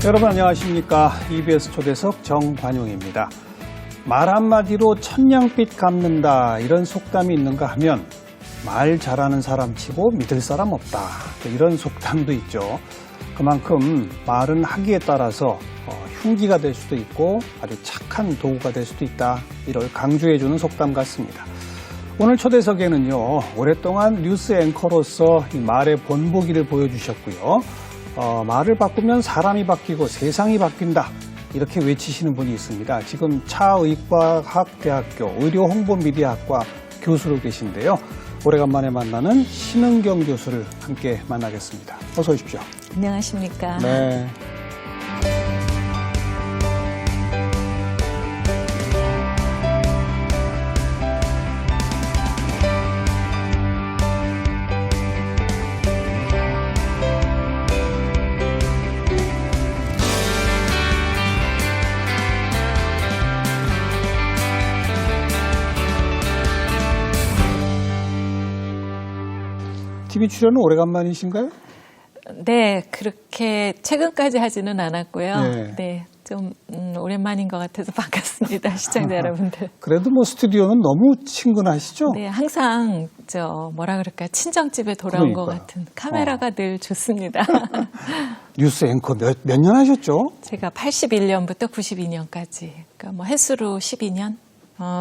여러분 안녕하십니까. EBS 초대석 정관용입니다. 말 한마디로 천냥빚 갚는다 이런 속담이 있는가 하면 말 잘하는 사람 치고 믿을 사람 없다 이런 속담도 있죠. 그만큼 말은 하기에 따라서 흉기가 될 수도 있고 아주 착한 도구가 될 수도 있다 이를 강조해주는 속담 같습니다. 오늘 초대석에는요, 오랫동안 뉴스 앵커로서 이 말의 본보기를 보여주셨고요. 말을 바꾸면 사람이 바뀌고 세상이 바뀐다 이렇게 외치시는 분이 있습니다. 지금 차의과학대학교 의료홍보미디어학과 교수로 계신데요. 오래간만에 만나는 신은경 교수를 함께 만나겠습니다. 어서 오십시오. 안녕하십니까. 네. TV 출연은 오래간만이신가요? 네, 그렇게 최근까지 하지는 않았고요. 네. 네, 좀 오랜만인 것 같아서 반갑습니다, 시청자 여러분들. 그래도 뭐 스튜디오는 너무 친근하시죠? 네, 항상 친정집에 돌아온 것 그러니까요. 같은 카메라가 늘 좋습니다. 뉴스 앵커 몇 년 하셨죠? 제가 81년부터 92년까지, 그러니까 뭐 횟수로 12년.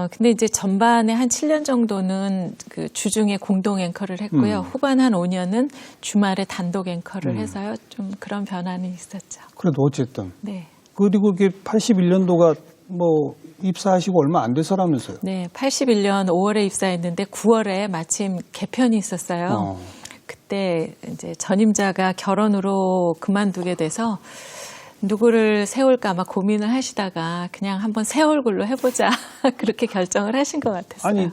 근데 이제 전반에 한 7년 정도는 그 주중에 공동 앵커를 했고요. 후반 한 5년은 주말에 단독 앵커를 해서요. 좀 그런 변화는 있었죠. 그래도 어쨌든. 네. 그리고 그게 81년도가 뭐 입사하시고 얼마 안 돼서라면서요? 네, 81년 5월에 입사했는데 9월에 마침 개편이 있었어요. 그때 이제 전임자가 결혼으로 그만두게 돼서 누구를 세울까 아마 고민을 하시다가 그냥 한번 새 얼굴로 해보자 그렇게 결정을 하신 것 같았어요. 아니,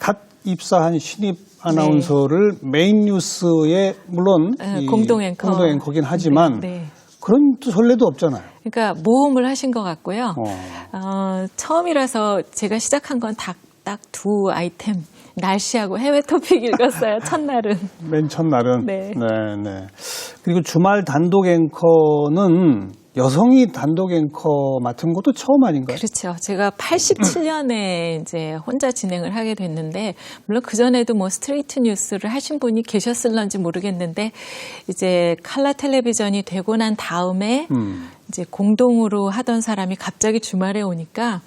갓 입사한 신입 아나운서를 네. 메인 뉴스에 물론 공동 앵커긴 하지만 네, 네. 그런 설레도 없잖아요. 그러니까 모험을 하신 것 같고요. 처음이라서 제가 시작한 건 딱 두 아이템. 날씨하고 해외 토픽 읽었어요, 첫날은. 맨 첫날은? 네. 네. 그리고 주말 단독 앵커는 여성이 단독 앵커 맡은 것도 처음 아닌가요? 그렇죠. 제가 87년에 이제 혼자 진행을 하게 됐는데, 물론 그전에도 뭐 스트레이트 뉴스를 하신 분이 계셨을런지 모르겠는데, 이제 칼라 텔레비전이 되고 난 다음에 이제 공동으로 하던 사람이 갑자기 주말에 오니까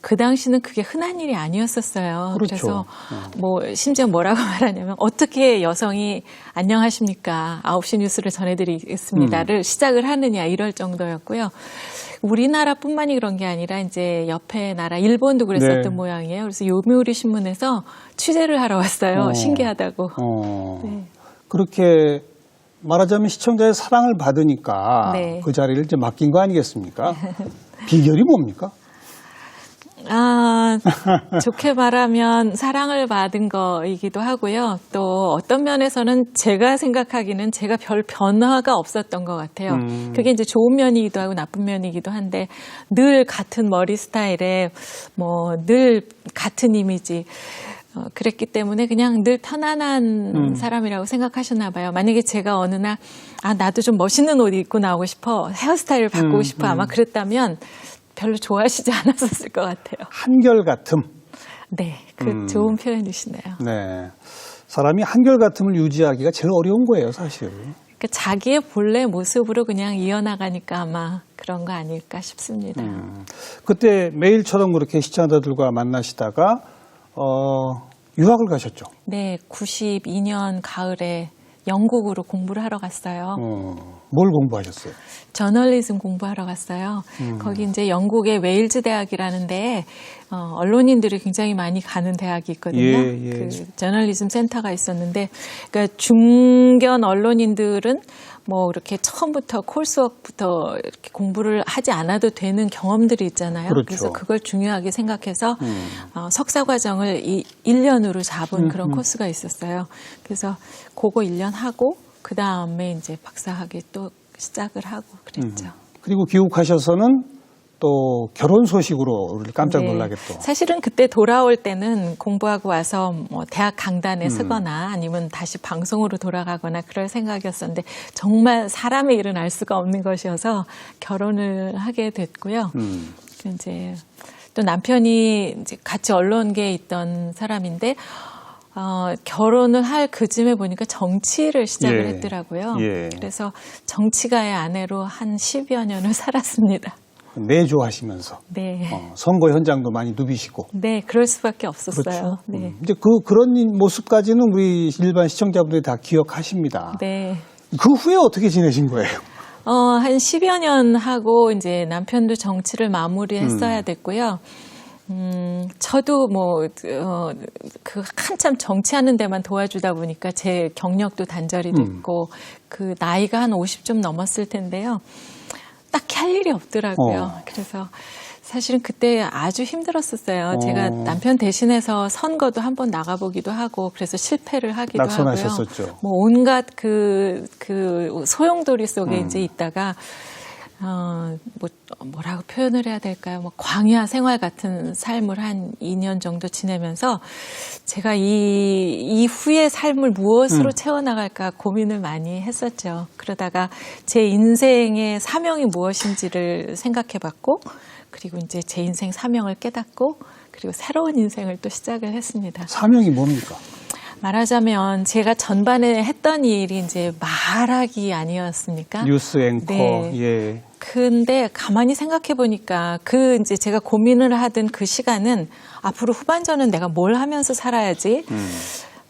그 당시는 그게 흔한 일이 아니었었어요. 그렇죠. 그래서 뭐 심지어 뭐라고 말하냐면 어떻게 여성이 안녕하십니까 9시 뉴스를 전해드리겠습니다를 시작을 하느냐 이럴 정도였고요. 우리나라뿐만이 그런 게 아니라 이제 옆에 나라 일본도 그랬었던 네. 모양이에요. 그래서 요미우리 신문에서 취재를 하러 왔어요. 신기하다고. 네. 그렇게 말하자면 시청자의 사랑을 받으니까 네. 그 자리를 이제 맡긴 거 아니겠습니까? 비결이 뭡니까? 좋게 말하면 사랑을 받은 거이기도 하고요. 또 어떤 면에서는 제가 생각하기는 제가 별 변화가 없었던 것 같아요. 그게 이제 좋은 면이기도 하고 나쁜 면이기도 한데 늘 같은 머리 스타일에 뭐 늘 같은 이미지. 그랬기 때문에 그냥 늘 편안한 사람이라고 생각하셨나 봐요. 만약에 제가 어느 날 나도 좀 멋있는 옷 입고 나오고 싶어. 헤어스타일을 바꾸고 싶어. 아마 그랬다면 별로 좋아하시지 않았었을 것 같아요. 한결같음. 네, 좋은 표현이시네요. 네, 사람이 한결같음을 유지하기가 제일 어려운 거예요, 사실. 그러니까 자기의 본래 모습으로 그냥 이어나가니까 아마 그런 거 아닐까 싶습니다. 그때 매일처럼 그렇게 시청자들과 만나시다가 유학을 가셨죠? 네, 92년 가을에 영국으로 공부를 하러 갔어요. 뭘 공부하셨어요? 저널리즘 공부하러 갔어요. 거기 이제 영국의 웨일즈 대학이라는 데에 언론인들이 굉장히 많이 가는 대학이 있거든요. 예. 그 저널리즘 센터가 있었는데, 그러니까 중견 언론인들은 뭐 이렇게 처음부터 콜스웍부터 이렇게 공부를 하지 않아도 되는 경험들이 있잖아요. 그렇죠. 그래서 그걸 중요하게 생각해서 석사 과정을 1년으로 잡은 그런 코스가 있었어요. 그래서 그거 1년 하고 그 다음에 이제 박사학위 또 시작을 하고 그랬죠. 그리고 귀국하셔서는 또 결혼 소식으로 우리를 깜짝 네. 놀라게 또. 사실은 그때 돌아올 때는 공부하고 와서 뭐 대학 강단에 서거나 아니면 다시 방송으로 돌아가거나 그럴 생각이었었는데 정말 사람의 일은 알 수가 없는 것이어서 결혼을 하게 됐고요. 이제 또 남편이 이제 같이 언론계에 있던 사람인데 결혼을 할 그쯤에 보니까 정치를 시작을 예. 했더라고요. 예. 그래서 정치가의 아내로 한 10여 년을 살았습니다. 내조하시면서 네. 선거 현장도 많이 누비시고. 네, 그럴 수밖에 없었어요. 그렇죠. 네. 이제 그런 모습까지는 우리 일반 시청자분들이 다 기억하십니다. 네. 그 후에 어떻게 지내신 거예요? 한 10여 년 하고 이제 남편도 정치를 마무리했어야 됐고요. 저도 그 한참 정치하는 데만 도와주다 보니까 제 경력도 단절이 됐고 그 나이가 한 50 좀 넘었을 텐데요. 딱히 할 일이 없더라고요. 그래서 사실은 그때 아주 힘들었었어요. 제가 남편 대신해서 선거도 한번 나가보기도 하고 그래서 실패를 하기도 낙선하셨었죠. 하고요. 뭐 온갖 그 소용돌이 속에 이제 있다가 뭐라고 표현을 해야 될까요? 뭐 광야 생활 같은 삶을 한 2년 정도 지내면서 제가 이 후의 삶을 무엇으로 채워나갈까 고민을 많이 했었죠. 그러다가 제 인생의 사명이 무엇인지를 생각해봤고, 그리고 이제 제 인생 사명을 깨닫고, 그리고 새로운 인생을 또 시작을 했습니다. 사명이 뭡니까? 말하자면 제가 전반에 했던 일이 이제 말하기 아니었습니까? 뉴스 앵커. 네. 예. 근데 가만히 생각해 보니까 이제 제가 고민을 하던 그 시간은 앞으로 후반전은 내가 뭘 하면서 살아야지.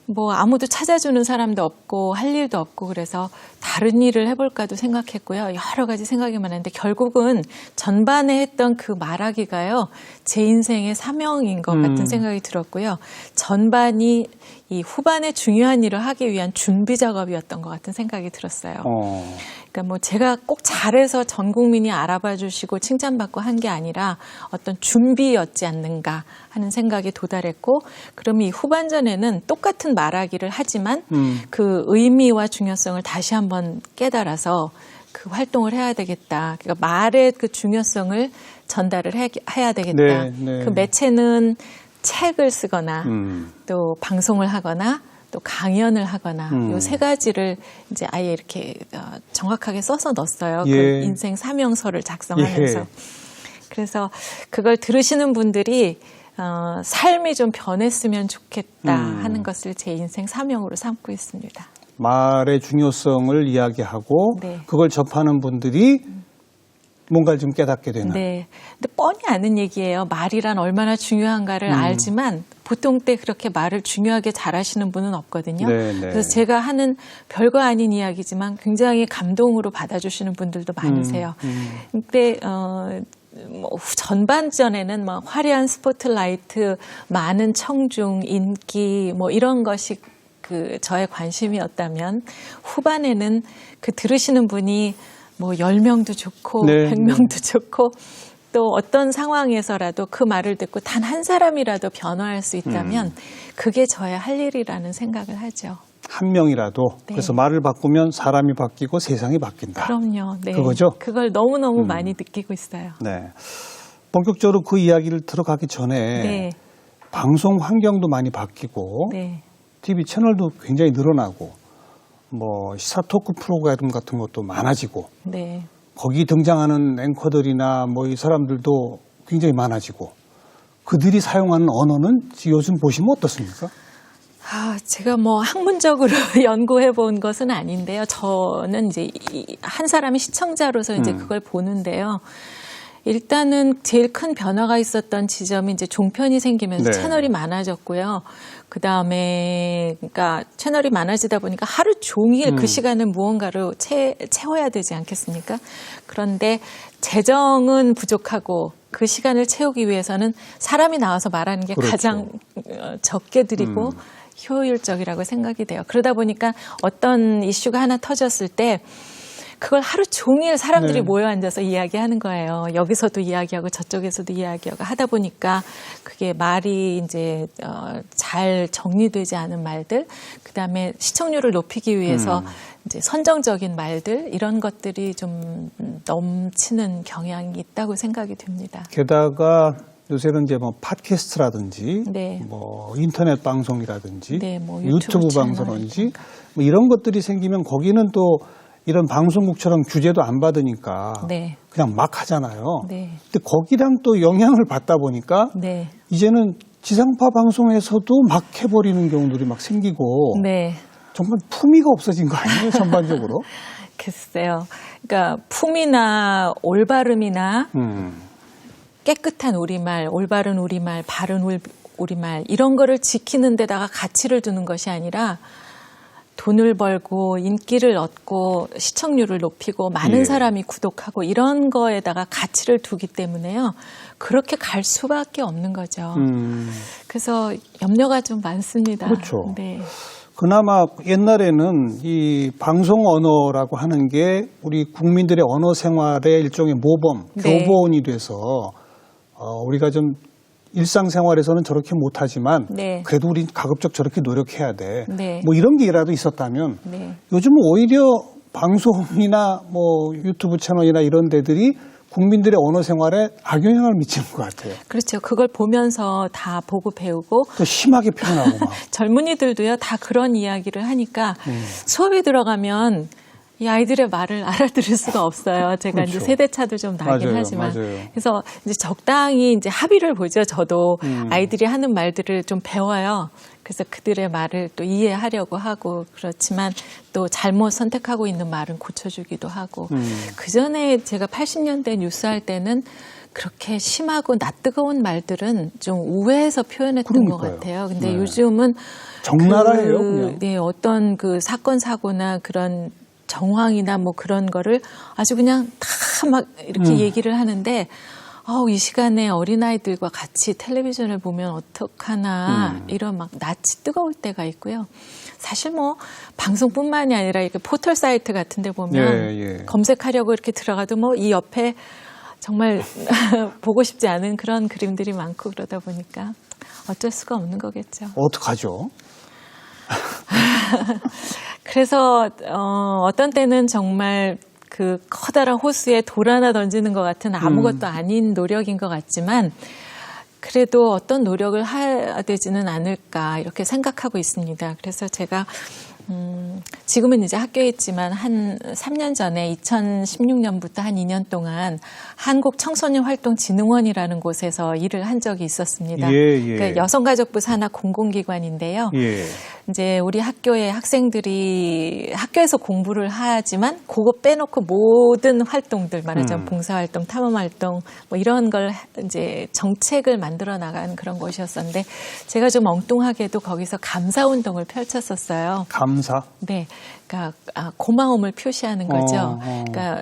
뭐 아무도 찾아주는 사람도 없고 할 일도 없고 그래서 다른 일을 해볼까도 생각했고요. 여러 가지 생각이 많았는데 결국은 전반에 했던 그 말하기가요. 제 인생의 사명인 것 같은 생각이 들었고요. 전반이 이 후반에 중요한 일을 하기 위한 준비 작업이었던 것 같은 생각이 들었어요. 그러니까 뭐 제가 꼭 잘해서 전 국민이 알아봐 주시고 칭찬받고 한 게 아니라 어떤 준비였지 않는가 하는 생각에 도달했고, 그럼 이 후반전에는 똑같은 말하기를 하지만 그 의미와 중요성을 다시 한번 깨달아서 그 활동을 해야 되겠다. 그러니까 말의 그 중요성을 전달을 해야 되겠다. 네. 그 매체는 책을 쓰거나 또 방송을 하거나 또 강연을 하거나 요 세 가지를 이제 아예 이렇게 정확하게 써서 넣었어요. 예. 그 인생 사명서를 작성하면서. 예. 그래서 그걸 들으시는 분들이 삶이 좀 변했으면 좋겠다 하는 것을 제 인생 사명으로 삼고 있습니다. 말의 중요성을 이야기하고 네. 그걸 접하는 분들이 뭔가를 좀 깨닫게 되는. 네. 근데 뻔히 아는 얘기예요. 말이란 얼마나 중요한가를 알지만 보통 때 그렇게 말을 중요하게 잘하시는 분은 없거든요. 네. 그래서 제가 하는 별거 아닌 이야기지만 굉장히 감동으로 받아주시는 분들도 많으세요. 근데 뭐 전반전에는 막 화려한 스포트라이트, 많은 청중, 인기 뭐 이런 것이 그 저의 관심이었다면 후반에는 그 들으시는 분이 뭐 10명도 좋고 네, 100명도 좋고 또 어떤 상황에서라도 그 말을 듣고 단 한 사람이라도 변화할 수 있다면 그게 저의 할 일이라는 생각을 하죠. 한 명이라도 네. 그래서 말을 바꾸면 사람이 바뀌고 세상이 바뀐다. 그럼요. 네. 그거죠? 그걸 너무너무 많이 느끼고 있어요. 네. 본격적으로 그 이야기를 들어가기 전에 네. 방송 환경도 많이 바뀌고 네. TV 채널도 굉장히 늘어나고 뭐 시사 토크 프로그램 같은 것도 많아지고 네. 거기 등장하는 앵커들이나 뭐 이 사람들도 굉장히 많아지고 그들이 사용하는 언어는 요즘 보시면 어떻습니까? 제가 뭐 학문적으로 연구해 본 것은 아닌데요. 저는 이제 한 사람의 시청자로서 이제 그걸 보는데요. 일단은 제일 큰 변화가 있었던 지점이 이제 종편이 생기면서 네. 채널이 많아졌고요. 그 다음에 그러니까 채널이 많아지다 보니까 하루 종일 그 시간을 무언가로 채워야 되지 않겠습니까? 그런데 재정은 부족하고 그 시간을 채우기 위해서는 사람이 나와서 말하는 게 그렇죠. 가장 적게 드리고 효율적이라고 생각이 돼요. 그러다 보니까 어떤 이슈가 하나 터졌을 때 그걸 하루 종일 사람들이 네. 모여 앉아서 이야기하는 거예요. 여기서도 이야기하고 저쪽에서도 이야기하고 하다 보니까 그게 말이 이제 잘 정리되지 않은 말들, 그다음에 시청률을 높이기 위해서 이제 선정적인 말들 이런 것들이 좀 넘치는 경향이 있다고 생각이 듭니다. 게다가 요새는 이제 뭐 팟캐스트라든지 네. 뭐 인터넷 방송이라든지 네, 뭐 유튜브 채널 방송이라든지 뭐 이런 것들이 생기면 거기는 또 이런 방송국처럼 규제도 안 받으니까 네. 그냥 막 하잖아요. 네. 근데 거기랑 또 영향을 받다 보니까 네. 이제는 지상파 방송에서도 막 해버리는 경우들이 막 생기고 네. 정말 품위가 없어진 거 아니에요, 전반적으로? 글쎄요. 그러니까 품이나 올바름이나 깨끗한 우리말, 올바른 우리말, 바른 우리말 이런 거를 지키는 데다가 가치를 두는 것이 아니라 돈을 벌고 인기를 얻고 시청률을 높이고 많은 예. 사람이 구독하고 이런 거에다가 가치를 두기 때문에요. 그렇게 갈 수밖에 없는 거죠. 그래서 염려가 좀 많습니다. 그렇죠. 네. 그나마 옛날에는 이 방송 언어라고 하는 게 우리 국민들의 언어 생활의 일종의 모범, 네. 교본이 돼서 우리가 좀 일상생활에서는 저렇게 못하지만 네. 그래도 우리 가급적 저렇게 노력해야 돼. 네. 뭐 이런 게라도 있었다면 네. 요즘은 오히려 방송이나 뭐 유튜브 채널이나 이런 데들이 국민들의 언어 생활에 악영향을 미치는 것 같아요. 그렇죠. 그걸 보면서 다 보고 배우고 또 심하게 표현하고 막. 젊은이들도요, 다 그런 이야기를 하니까 수업에 들어가면 이 아이들의 말을 알아들을 수가 없어요. 제가 그렇죠. 이제 세대 차도 좀 나긴 맞아요, 하지만. 맞아요. 그래서 이제 적당히 이제 합의를 보죠. 저도 아이들이 하는 말들을 좀 배워요. 그래서 그들의 말을 또 이해하려고 하고 그렇지만 또 잘못 선택하고 있는 말은 고쳐주기도 하고. 그 전에 제가 80년대 뉴스 할 때는 그렇게 심하고 낯뜨거운 말들은 좀 우회해서 표현했던 것 그러니까요. 같아요. 근데 네. 요즘은 적나라해요, 그냥. 네, 어떤 그 사건 사고나 그런 정황이나 뭐 그런 거를 아주 그냥 다 막 이렇게 얘기를 하는데 이 시간에 어린아이들과 같이 텔레비전을 보면 어떡하나 이런 막 낯이 뜨거울 때가 있고요. 사실 뭐 방송뿐만이 아니라 이렇게 포털 사이트 같은 데 보면 예. 검색하려고 이렇게 들어가도 뭐 이 옆에 정말 보고 싶지 않은 그런 그림들이 많고 그러다 보니까 어쩔 수가 없는 거겠죠. 어떡하죠? 그래서 어떤 때는 정말 그 커다란 호수에 돌 하나 던지는 것 같은 아무것도 아닌 노력인 것 같지만 그래도 어떤 노력을 해야 되지는 않을까 이렇게 생각하고 있습니다. 그래서 제가 지금은 이제 학교에 있지만 한 3년 전에 2016년부터 한 2년 동안 한국청소년활동진흥원이라는 곳에서 일을 한 적이 있었습니다. 그러니까 여성가족부 산하 공공기관인데요. 예. 이제 우리 학교의 학생들이 학교에서 공부를 하지만 그거 빼놓고 모든 활동들 말하자면 봉사활동, 탐험활동 뭐 이런 걸 이제 정책을 만들어 나가는 그런 곳이었었는데 제가 좀 엉뚱하게도 거기서 감사운동을 펼쳤었어요. 감사? 네. 그러니까 고마움을 표시하는 거죠. 그러니까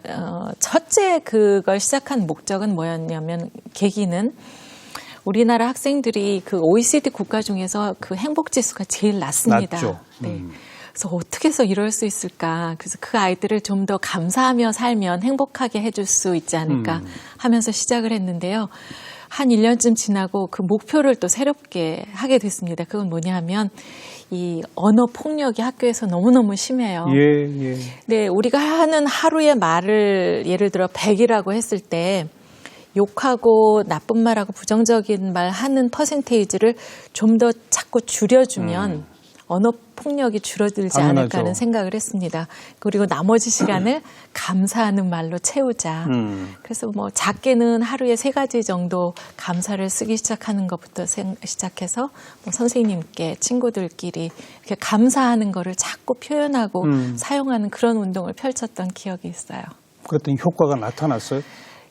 첫째 그걸 시작한 목적은 뭐였냐면 계기는 우리나라 학생들이 그 OECD 국가 중에서 그 행복 지수가 제일 낮습니다. 낮죠. 네. 그래서 어떻게 해서 이럴 수 있을까? 그래서 그 아이들을 좀 더 감사하며 살면 행복하게 해줄 수 있지 않을까 하면서 시작을 했는데요. 한 1년쯤 지나고 그 목표를 또 새롭게 하게 됐습니다. 그건 뭐냐 하면 이 언어 폭력이 학교에서 너무너무 심해요. 예. 네, 우리가 하는 하루의 말을 예를 들어 100이라고 했을 때 욕하고 나쁜 말하고 부정적인 말 하는 퍼센테이지를 좀 더 자꾸 줄여주면 언어 폭력이 줄어들지 당연하죠. 않을까 하는 생각을 했습니다. 그리고 나머지 시간을 감사하는 말로 채우자. 그래서 뭐 작게는 하루에 3가지 정도 감사를 쓰기 시작하는 것부터 시작해서 뭐 선생님께 친구들끼리 이렇게 감사하는 거를 자꾸 표현하고 사용하는 그런 운동을 펼쳤던 기억이 있어요. 그랬더니 효과가 나타났어요?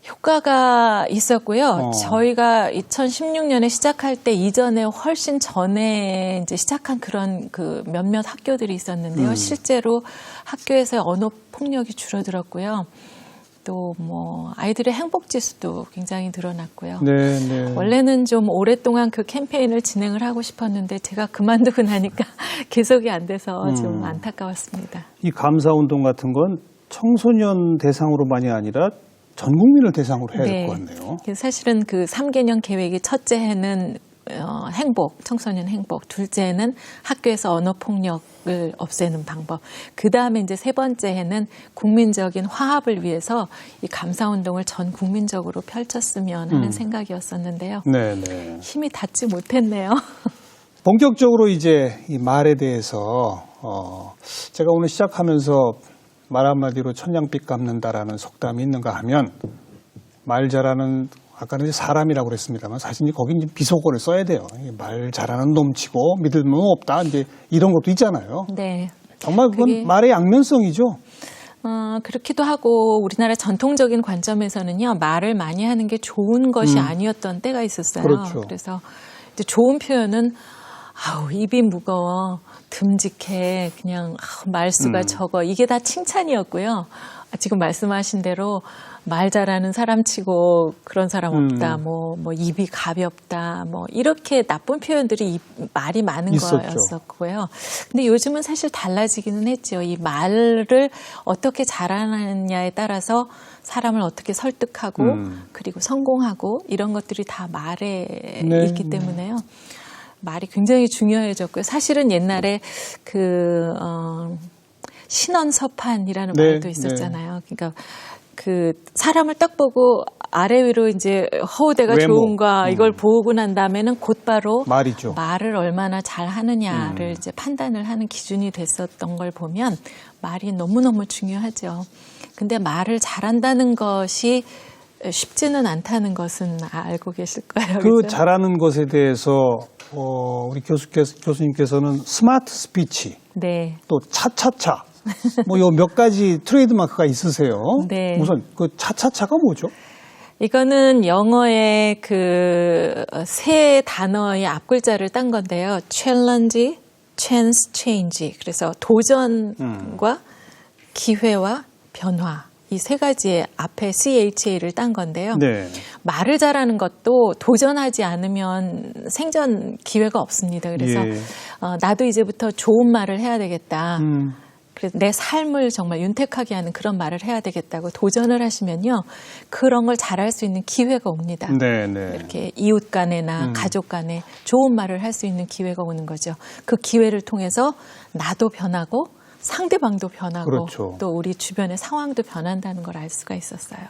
효과가 있었고요. 저희가 2016년에 시작할 때 이전에 훨씬 전에 이제 시작한 그런 그 몇몇 학교들이 있었는데요. 실제로 학교에서의 언어 폭력이 줄어들었고요. 또 뭐 아이들의 행복 지수도 굉장히 늘어났고요. 네. 원래는 좀 오랫동안 그 캠페인을 진행을 하고 싶었는데 제가 그만두고 나니까 계속이 안 돼서 좀 안타까웠습니다. 이 감사 운동 같은 건 청소년 대상으로만이 아니라 전 국민을 대상으로 해야 될 것 같네요. 사실은 그 3개년 계획이 첫째 해는 행복, 청소년 행복, 둘째 해는 학교에서 언어 폭력을 없애는 방법, 그 다음에 이제 세 번째 해는 국민적인 화합을 위해서 이 감사운동을 전 국민적으로 펼쳤으면 하는 생각이었었는데요. 네네. 힘이 닿지 못했네요. 본격적으로 이제 이 말에 대해서 제가 오늘 시작하면서 말 한마디로 천냥빚 갚는다라는 속담이 있는가 하면 말 잘하는 아까는 이제 사람이라고 그랬습니다만 사실 이제 거기 이제 비속어를 써야 돼요. 말 잘하는 놈치고 믿을 놈 없다. 이제 이런 것도 있잖아요. 네. 정말 그건 말의 양면성이죠. 그렇기도 하고 우리나라 전통적인 관점에서는요, 말을 많이 하는 게 좋은 것이 아니었던 때가 있었어요. 그렇죠. 그래서 이제 좋은 표현은 아우 입이 무거워, 듬직해, 그냥 말수가 적어, 이게 다 칭찬이었고요. 지금 말씀하신 대로 말 잘하는 사람치고 그런 사람 없다, 뭐 입이 가볍다, 뭐 이렇게 나쁜 표현들이 말이 많은 있었죠. 거였었고요. 근데 요즘은 사실 달라지기는 했죠. 이 말을 어떻게 잘하느냐에 따라서 사람을 어떻게 설득하고 그리고 성공하고 이런 것들이 다 말에 네. 있기 때문에요. 말이 굉장히 중요해졌고요. 사실은 옛날에 신원서판이라는 네, 말도 있었잖아요. 그러니까 그 사람을 딱 보고 아래 위로 이제 허우대가 외모. 좋은가 이걸 보고 난 다음에는 곧바로 말이죠. 말을 얼마나 잘 하느냐를 이제 판단을 하는 기준이 됐었던 걸 보면 말이 너무너무 중요하죠. 근데 말을 잘한다는 것이 쉽지는 않다는 것은 알고 계실 거예요. 그 그렇죠? 잘하는 것에 대해서 우리 교수님께서는 스마트 스피치, 네. 또 차차차, 뭐 요 몇 가지 트레이드 마크가 있으세요. 네. 우선 그 차차차가 뭐죠? 이거는 영어의 그 세 단어의 앞글자를 딴 건데요. challenge, chance, change. 그래서 도전과 기회와 변화. 이 세 가지의 앞에 CHA를 딴 건데요. 네. 말을 잘하는 것도 도전하지 않으면 생존 기회가 없습니다. 그래서 예. 나도 이제부터 좋은 말을 해야 되겠다. 음. 그래서 내 삶을 정말 윤택하게 하는 그런 말을 해야 되겠다고 도전을 하시면요. 그런 걸 잘할 수 있는 기회가 옵니다. 네, 네. 이렇게 이웃 간에나 가족 간에 좋은 말을 할 수 있는 기회가 오는 거죠. 그 기회를 통해서 나도 변하고 상대방도 변하고 그렇죠. 또 우리 주변의 상황도 변한다는 걸 알 수가 있었어요.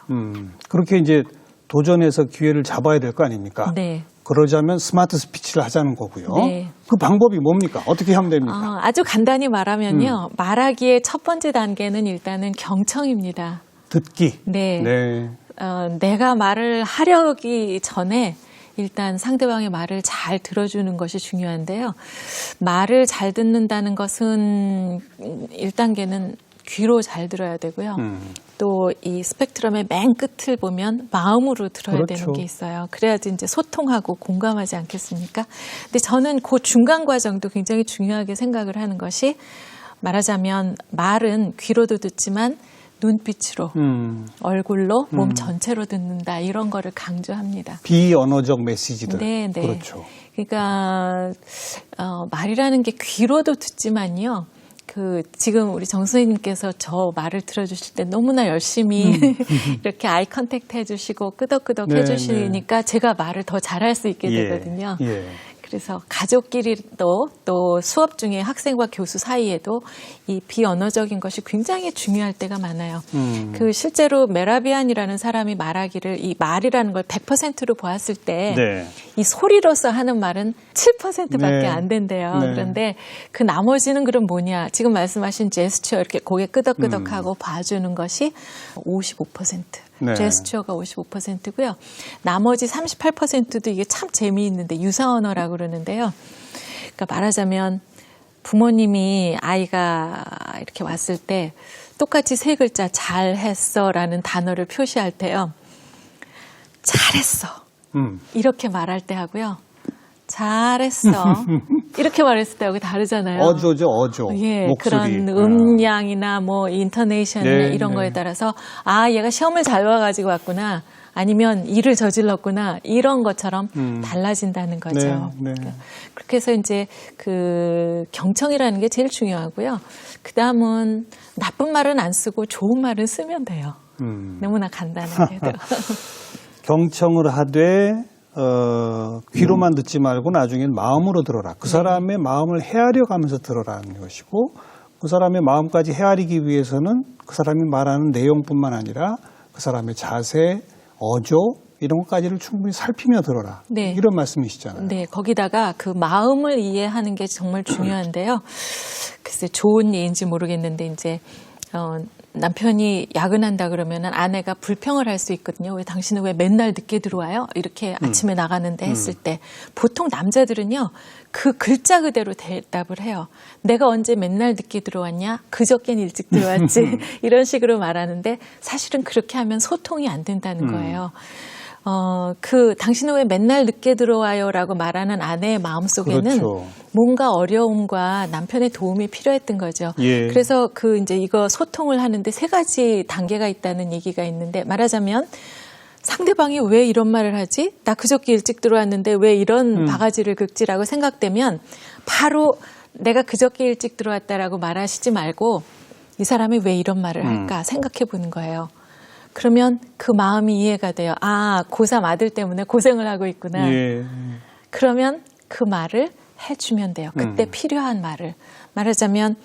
그렇게 이제 도전해서 기회를 잡아야 될 거 아닙니까? 네. 그러자면 스마트 스피치를 하자는 거고요. 네. 그 방법이 뭡니까? 어떻게 하면 됩니까? 아주 간단히 말하면요. 말하기의 첫 번째 단계는 일단은 경청입니다. 듣기. 네. 네. 내가 말을 하려기 전에 일단 상대방의 말을 잘 들어주는 것이 중요한데요. 말을 잘 듣는다는 것은 1단계는 귀로 잘 들어야 되고요. 또 이 스펙트럼의 맨 끝을 보면 마음으로 들어야 그렇죠. 되는 게 있어요. 그래야지 이제 소통하고 공감하지 않겠습니까? 근데 저는 그 중간 과정도 굉장히 중요하게 생각을 하는 것이 말하자면 말은 귀로도 듣지만 눈빛으로, 얼굴로, 몸 전체로 듣는다. 이런 거를 강조합니다. 비언어적 메시지들. 네, 네. 그렇죠. 그러니까 말이라는 게 귀로도 듣지만요. 지금 우리 정 선생님께서 저 말을 들어주실 때 너무나 열심히 이렇게 아이 컨택트 해주시고 끄덕끄덕 네, 해주시니까 제가 말을 더 잘할 수 있게 예, 되거든요. 예. 그래서 가족끼리도 또 수업 중에 학생과 교수 사이에도 이 비언어적인 것이 굉장히 중요할 때가 많아요. 실제로 메라비안이라는 사람이 말하기를 이 말이라는 걸 100%로 보았을 때 이 네. 소리로서 하는 말은 7%밖에 네. 안 된대요. 네. 그런데 그 나머지는 그럼 뭐냐? 지금 말씀하신 제스처 이렇게 고개 끄덕끄덕하고 봐주는 것이 55%. 네. 제스처가 55%고요. 나머지 38%도 이게 참 재미있는데 유사언어라고 그러는데요. 그러니까 말하자면 부모님이 아이가 이렇게 왔을 때 똑같이 세 글자 잘했어라는 단어를 표시할 때요. 잘했어. 이렇게 말할 때 하고요. 잘했어. 이렇게 말했을 때하고 다르잖아요. 어조죠, 어조. 예, 목소리. 그런 음량이나 뭐 인터네이션이나 네, 이런 네. 거에 따라서 얘가 시험을 잘 봐가지고 왔구나. 아니면 일을 저질렀구나 이런 것처럼 달라진다는 거죠. 네, 네. 그렇게 해서 이제 그 경청이라는 게 제일 중요하고요. 그 다음은 나쁜 말은 안 쓰고 좋은 말은 쓰면 돼요. 너무나 간단하게도. 경청을 하되 귀로만 듣지 말고 나중엔 마음으로 들어라. 그 사람의 마음을 헤아려 가면서 들어라는 것이고, 그 사람의 마음까지 헤아리기 위해서는 그 사람이 말하는 내용뿐만 아니라 그 사람의 자세, 어조 이런 것까지를 충분히 살피며 들어라. 네. 이런 말씀이시잖아요. 네, 거기다가 그 마음을 이해하는 게 정말 중요한데요. 글쎄 좋은 예인지 모르겠는데 이제 남편이 야근한다 그러면은 아내가 불평을 할 수 있거든요. 왜 당신은 왜 맨날 늦게 들어와요? 이렇게 아침에 나가는데 했을 때 보통 남자들은요 그 글자 그대로 대답을 해요. 내가 언제 맨날 늦게 들어왔냐? 그저껜 일찍 들어왔지. 이런 식으로 말하는데 사실은 그렇게 하면 소통이 안 된다는 거예요. 당신은 왜 맨날 늦게 들어와요라고 말하는 아내의 마음속에는 그렇죠. 뭔가 어려움과 남편의 도움이 필요했던 거죠. 예. 그래서 이제 이거 소통을 하는데 3가지 단계가 있다는 얘기가 있는데, 말하자면 상대방이 왜 이런 말을 하지? 나 그저께 일찍 들어왔는데 왜 이런 바가지를 긁지라고 생각되면 바로 내가 그저께 일찍 들어왔다라고 말하시지 말고 이 사람이 왜 이런 말을 할까 생각해 보는 거예요. 그러면 그 마음이 이해가 돼요. 아, 고3 아들 때문에 고생을 하고 있구나. 예. 그러면 그 말을 해주면 돼요. 그때 필요한 말을. 말하자면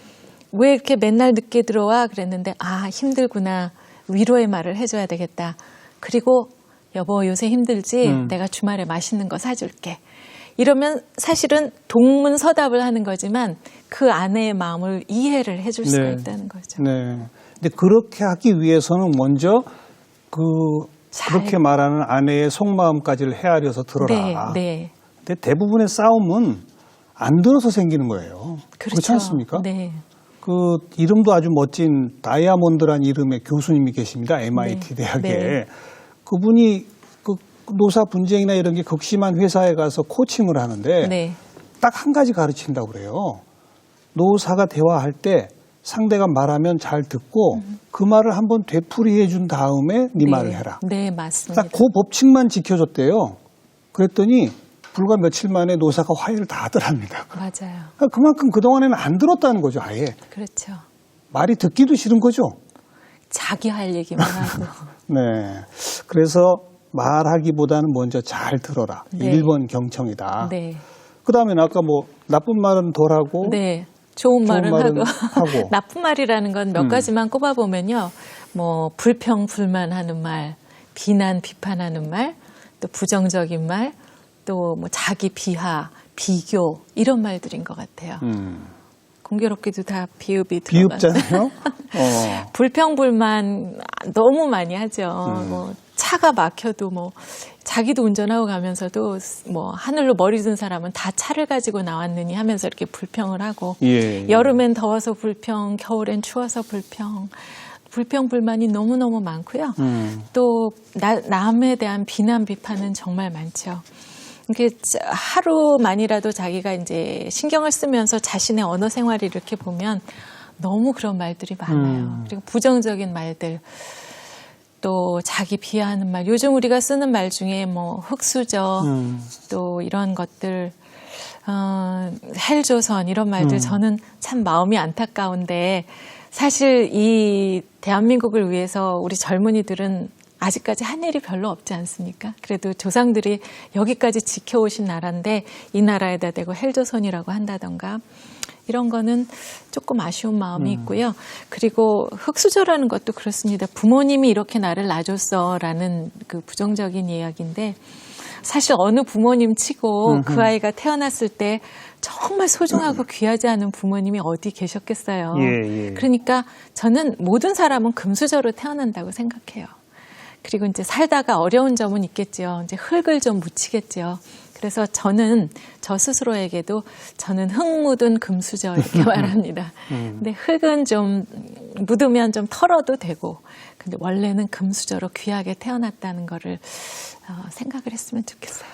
왜 이렇게 맨날 늦게 들어와? 그랬는데 아, 힘들구나. 위로의 말을 해줘야 되겠다. 그리고 여보 요새 힘들지? 내가 주말에 맛있는 거 사줄게. 이러면 사실은 동문서답을 하는 거지만 그 아내의 마음을 이해를 해줄 수가 있다는 거죠. 네. 근데 그렇게 하기 위해서는 먼저 그렇게 말하는 아내의 속마음까지를 헤아려서 들어라. 네, 네. 근데 대부분의 싸움은 안 들어서 생기는 거예요. 그렇죠. 그렇지 않습니까? 네. 그 이름도 아주 멋진 다이아몬드란 이름의 교수님이 계십니다. MIT 네. 대학에. 네. 그분이 그 노사 분쟁이나 이런 게 극심한 회사에 가서 코칭을 하는데 네. 딱 한 가지 가르친다고 그래요. 노사가 대화할 때 상대가 말하면 잘 듣고 그 말을 한번 되풀이해 준 다음에 네 말을 해라. 네, 맞습니다. 딱 그 법칙만 지켜줬대요. 그랬더니 불과 며칠 만에 노사가 화해를 다 하더랍니다. 맞아요. 그만큼 그동안에는 안 들었다는 거죠, 아예. 그렇죠. 말이 듣기도 싫은 거죠. 자기 할 얘기만 하고. 네. 그래서 말하기보다는 먼저 잘 들어라. 네. 1번 경청이다. 네. 그 다음에는 아까 뭐 나쁜 말은 덜 하고 네. 좋은 말은 하고. 하고. 나쁜 말이라는 건 몇 가지만 꼽아보면요. 뭐, 불평, 불만하는 말, 비난, 비판하는 말, 또 부정적인 말, 또 뭐 자기 비하, 비교, 이런 말들인 것 같아요. 공교롭게도 다 비읍이 들어가서. 비읍잖아요. 불평, 불만 너무 많이 하죠. 뭐, 차가 막혀도 뭐, 자기도 운전하고 가면서도 뭐 하늘로 머리 든 사람은 다 차를 가지고 나왔느니 하면서 이렇게 불평을 하고 예. 여름엔 더워서 불평, 겨울엔 추워서 불평, 불평불만이 너무너무 많고요. 또 남에 대한 비난, 비판은 정말 많죠. 이게 하루만이라도 자기가 이제 신경을 쓰면서 자신의 언어 생활을 이렇게 보면 너무 그런 말들이 많아요. 그리고 부정적인 말들. 또 자기 비하하는 말, 요즘 우리가 쓰는 말 중에 뭐 흑수저, 또 이런 것들, 헬조선 이런 말들 저는 참 마음이 안타까운데 사실 이 대한민국을 위해서 우리 젊은이들은 아직까지 한 일이 별로 없지 않습니까? 그래도 조상들이 여기까지 지켜오신 나라인데 이 나라에다 대고 헬조선이라고 한다던가 이런 거는 조금 아쉬운 마음이 있고요. 그리고 흑수저라는 것도 그렇습니다. 부모님이 이렇게 나를 낳아줬어라는 그 부정적인 이야기인데 사실 어느 부모님 치고 그 아이가 태어났을 때 정말 소중하고 귀하지 않은 부모님이 어디 계셨겠어요. 예. 그러니까 저는 모든 사람은 금수저로 태어난다고 생각해요. 그리고 이제 살다가 어려운 점은 있겠죠. 이제 흙을 좀 묻히겠죠. 그래서 저는 저 스스로에게도 저는 흙 묻은 금수저 이렇게 말합니다. 근데 흙은 좀 묻으면 좀 털어도 되고, 근데 원래는 금수저로 귀하게 태어났다는 거를 생각을 했으면 좋겠어요.